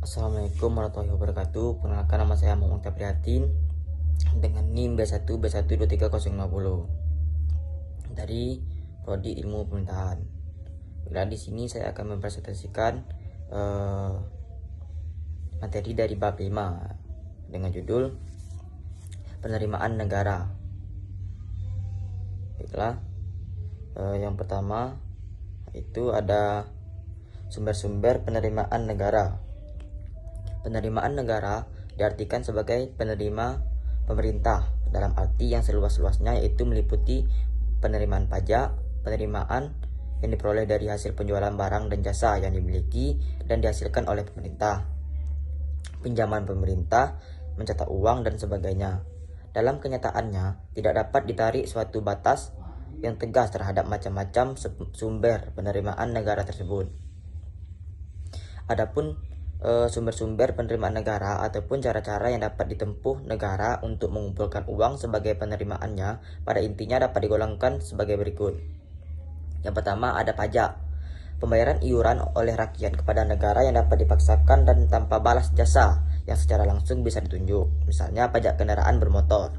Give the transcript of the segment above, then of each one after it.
Assalamualaikum warahmatullahi wabarakatuh. Perkenalkan, nama saya Muhammad Prihatin dengan NIM B1B1230050 dari Prodi Ilmu Pemerintahan. Bila di sini saya akan mempresentasikan materi dari bab 5 dengan judul penerimaan negara. Baiklah, yang pertama itu ada sumber-sumber penerimaan negara. Penerimaan negara diartikan sebagai penerima pemerintah dalam arti yang seluas-luasnya, yaitu meliputi penerimaan pajak, penerimaan yang diperoleh dari hasil penjualan barang dan jasa yang dimiliki dan dihasilkan oleh pemerintah, pinjaman pemerintah, mencetak uang, dan sebagainya. Dalam kenyataannya, tidak dapat ditarik suatu batas yang tegas terhadap macam-macam sumber penerimaan negara tersebut. Adapun sumber-sumber penerimaan negara ataupun cara-cara yang dapat ditempuh negara untuk mengumpulkan uang sebagai penerimaannya, pada intinya dapat digolongkan sebagai berikut. Yang pertama ada pajak. Pembayaran iuran oleh rakyat kepada negara yang dapat dipaksakan dan tanpa balas jasa yang secara langsung bisa ditunjuk, misalnya pajak kendaraan bermotor.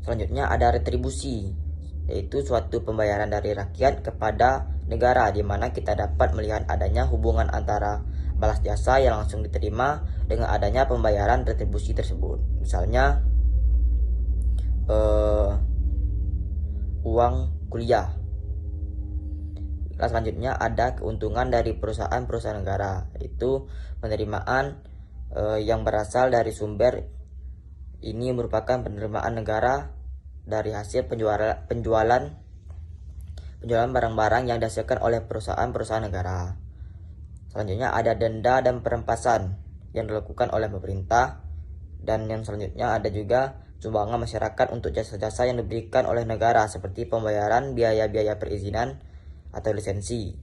Selanjutnya ada retribusi, yaitu suatu pembayaran dari rakyat kepada negara di mana kita dapat melihat adanya hubungan antara balas jasa yang langsung diterima dengan adanya pembayaran retribusi tersebut, misalnya uang kuliah. Selanjutnya ada keuntungan dari perusahaan-perusahaan negara, yaitu penerimaan yang berasal dari sumber ini merupakan penerimaan negara dari hasil penjualan barang-barang yang dihasilkan oleh perusahaan-perusahaan negara. Selanjutnya ada denda dan perampasan yang dilakukan oleh pemerintah. Dan yang selanjutnya ada juga sumbangan masyarakat untuk jasa-jasa yang diberikan oleh negara, seperti pembayaran biaya-biaya perizinan atau lisensi,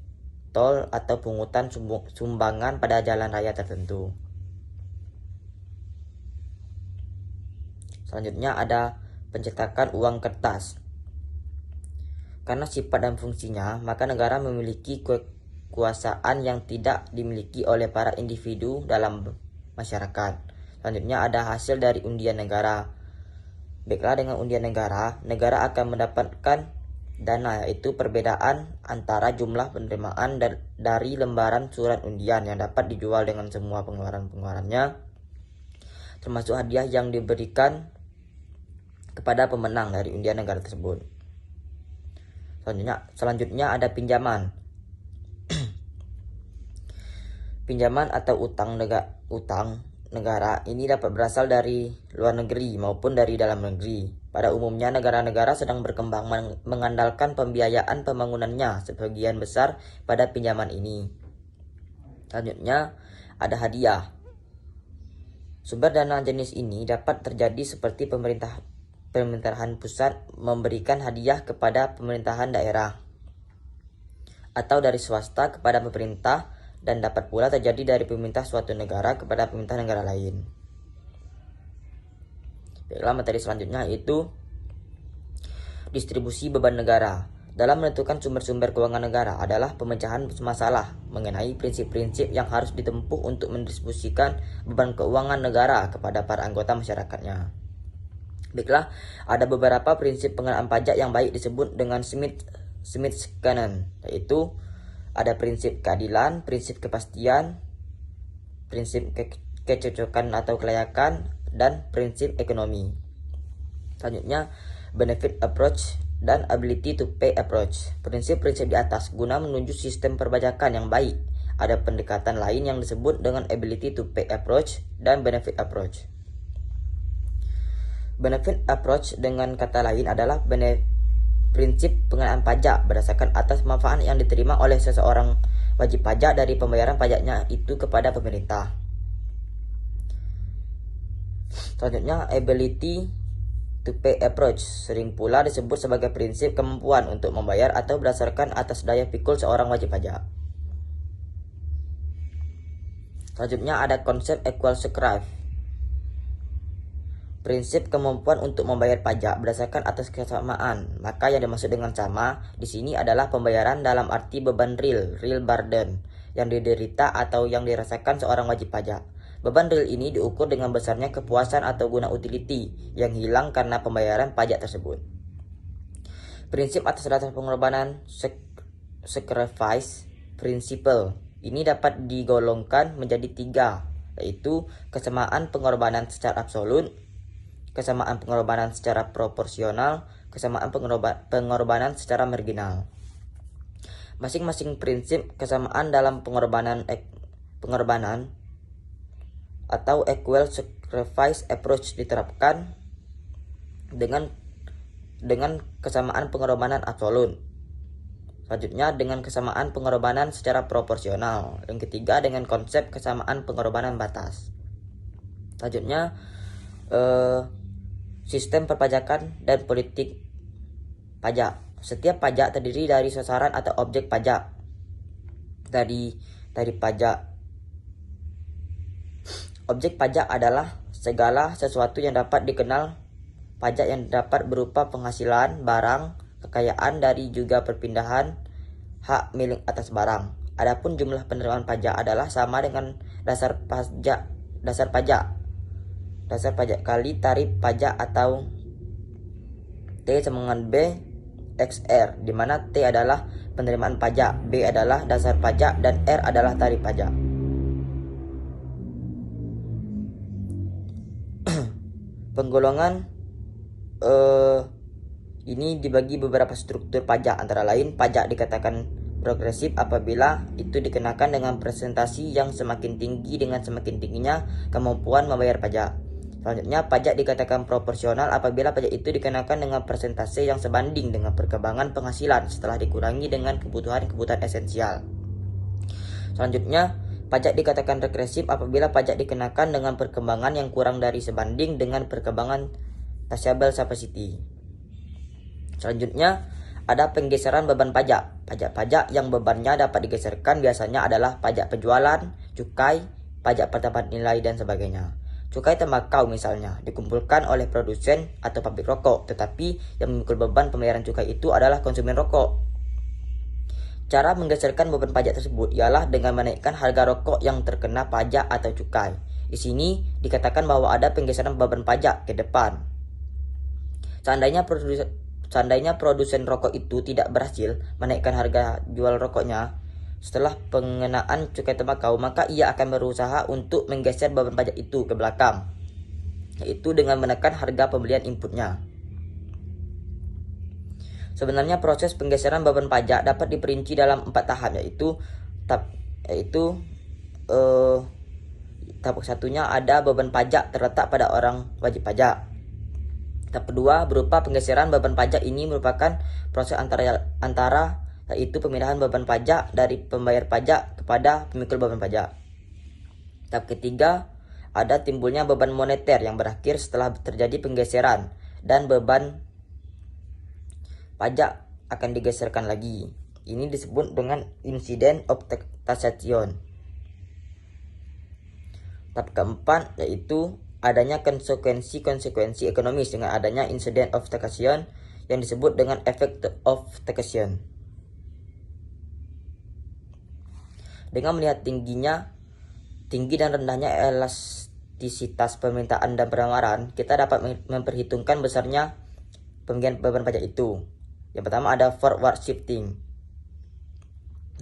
tol, atau pungutan sumbangan pada jalan raya tertentu. Selanjutnya ada pencetakan uang kertas. Karena sifat dan fungsinya, maka negara memiliki kekuasaan yang tidak dimiliki oleh para individu dalam masyarakat. Selanjutnya ada hasil dari undian negara. Baiklah, dengan undian negara, negara akan mendapatkan dana, yaitu perbedaan antara jumlah penerimaan dari lembaran surat undian yang dapat dijual dengan semua pengeluaran-pengeluarannya, termasuk hadiah yang diberikan kepada pemenang dari undian negara tersebut. Selanjutnya ada pinjaman. Pinjaman atau utang negara ini dapat berasal dari luar negeri maupun dari dalam negeri. Pada umumnya negara-negara sedang berkembang mengandalkan pembiayaan pembangunannya sebagian besar pada pinjaman ini. Selanjutnya ada hadiah. Sumber dana jenis ini dapat terjadi seperti pemerintahan pusat memberikan hadiah kepada pemerintahan daerah, atau dari swasta kepada pemerintah, dan dapat pula terjadi dari pemerintah suatu negara kepada pemerintah negara lain. Baiklah, materi selanjutnya yaitu distribusi beban negara. Dalam menentukan sumber-sumber keuangan negara adalah pemecahan masalah mengenai prinsip-prinsip yang harus ditempuh untuk mendistribusikan beban keuangan negara kepada para anggota masyarakatnya. Baiklah, ada beberapa prinsip pengenaan pajak yang baik disebut dengan Smith's Canon, yaitu ada prinsip keadilan, prinsip kepastian, prinsip kecocokan atau kelayakan, dan prinsip ekonomi. Selanjutnya, benefit approach dan ability to pay approach. Prinsip-prinsip di atas guna menuju sistem perpajakan yang baik. Ada pendekatan lain yang disebut dengan ability to pay approach dan benefit approach. Benefit approach dengan kata lain adalah prinsip pengenaan pajak berdasarkan atas manfaat yang diterima oleh seseorang wajib pajak dari pembayaran pajaknya itu kepada pemerintah. Selanjutnya, ability to pay approach sering pula disebut sebagai prinsip kemampuan untuk membayar atau berdasarkan atas daya pikul seorang wajib pajak. Selanjutnya ada konsep equal strive. Prinsip kemampuan untuk membayar pajak berdasarkan atas kesamaan. Maka yang dimaksud dengan sama di sini adalah pembayaran dalam arti beban real burden, yang diderita atau yang dirasakan seorang wajib pajak. Beban real ini diukur dengan besarnya kepuasan atau guna utility yang hilang karena pembayaran pajak tersebut. Prinsip atas dasar pengorbanan sacrifice principle ini dapat digolongkan menjadi 3, yaitu kesamaan pengorbanan secara absolut, kesamaan pengorbanan secara proporsional, kesamaan pengorbanan secara marginal. Masing-masing prinsip kesamaan dalam pengorbanan atau equal sacrifice approach diterapkan dengan kesamaan pengorbanan absolut. Selanjutnya dengan kesamaan pengorbanan secara proporsional. Yang ketiga dengan konsep kesamaan pengorbanan batas. Selanjutnya sistem perpajakan dan politik pajak. Setiap pajak terdiri dari sasaran atau objek pajak. Dari pajak. Objek pajak adalah segala sesuatu yang dapat dikenal pajak yang dapat berupa penghasilan, barang, kekayaan dari juga perpindahan hak milik atas barang. Adapun jumlah penerimaan pajak adalah sama dengan dasar pajak kali tarif pajak atau T sama dengan B XR, di mana T adalah penerimaan pajak, B adalah dasar pajak, dan R adalah tarif pajak. Penggolongan ini dibagi beberapa struktur pajak, antara lain pajak dikatakan progresif apabila itu dikenakan dengan presentasi yang semakin tinggi dengan semakin tingginya kemampuan membayar pajak. Selanjutnya pajak dikatakan proporsional apabila pajak itu dikenakan dengan persentase yang sebanding dengan perkembangan penghasilan setelah dikurangi dengan kebutuhan-kebutuhan esensial. Selanjutnya pajak dikatakan regresif apabila pajak dikenakan dengan perkembangan yang kurang dari sebanding dengan perkembangan taxable capacity. Selanjutnya ada penggeseran beban pajak. Pajak-pajak yang bebannya dapat digeserkan biasanya adalah pajak penjualan, cukai, pajak pertambahan nilai, dan sebagainya. Cukai tembakau misalnya dikumpulkan oleh produsen atau pabrik rokok, tetapi yang memikul beban pembayaran cukai itu adalah konsumen rokok. Cara menggeserkan beban pajak tersebut ialah dengan menaikkan harga rokok yang terkena pajak atau cukai. Di sini dikatakan bahwa ada penggeseran beban pajak ke depan. Seandainya produsen rokok itu tidak berhasil menaikkan harga jual rokoknya setelah pengenaan cukai tembakau, maka ia akan berusaha untuk menggeser beban pajak itu ke belakang, yaitu dengan menekan harga pembelian inputnya. Sebenarnya proses penggeseran beban pajak dapat diperinci dalam 4 tahap, yaitu tahap satunya ada beban pajak terletak pada orang wajib pajak. Tahap kedua berupa penggeseran beban pajak ini merupakan proses antara yaitu pemindahan beban pajak dari pembayar pajak kepada pemikul beban pajak. Tahap ketiga ada timbulnya beban moneter yang berakhir setelah terjadi penggeseran, dan beban pajak akan digeserkan lagi. Ini disebut dengan incident of taxation. Tahap keempat yaitu adanya konsekuensi ekonomis dengan adanya incident of taxation yang disebut dengan effect of taxation. Dengan melihat tinggi dan rendahnya elastisitas permintaan dan penawaran, kita dapat memperhitungkan besarnya pembagian beban pajak itu. Yang pertama ada forward shifting.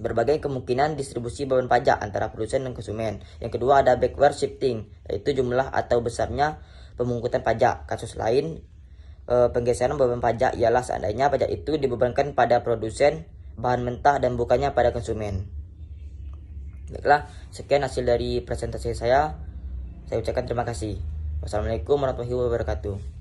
Berbagai kemungkinan distribusi beban pajak antara produsen dan konsumen. Yang kedua ada backward shifting, yaitu jumlah atau besarnya pemungkutan pajak. Kasus lain penggeseran beban pajak ialah seandainya pajak itu dibebankan pada produsen bahan mentah dan bukannya pada konsumen. Baiklah, sekian hasil dari presentasi saya. Saya ucapkan terima kasih. Wassalamualaikum warahmatullahi wabarakatuh.